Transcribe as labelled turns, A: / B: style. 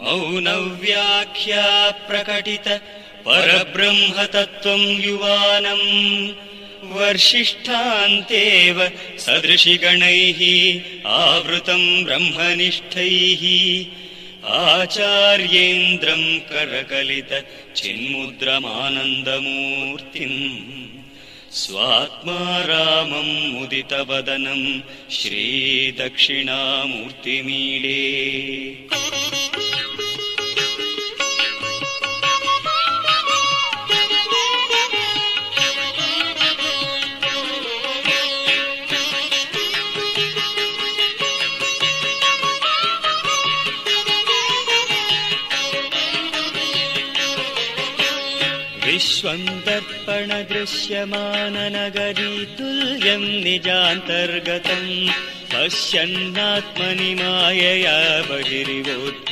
A: मौनव्याख्या प्रकटित परब्रह्मतत्त्वं युवानम् वर्षिष्ठान्तेव सदृशिगणैः आवृतं ब्रह्मनिष्ठैः आचार्येन्द्रं करकलित चिन्मुद्रमानन्दमूर्तिम् स्वात्मा रामं मुदितवदनं श्रीदक्षिणामूर्तिमीडे विश्वन्दर्पणदृश्यमाननगरी तुल्यं निजान्तर्गतं पश्यन्नात्मनि मायया बहिरिवोत्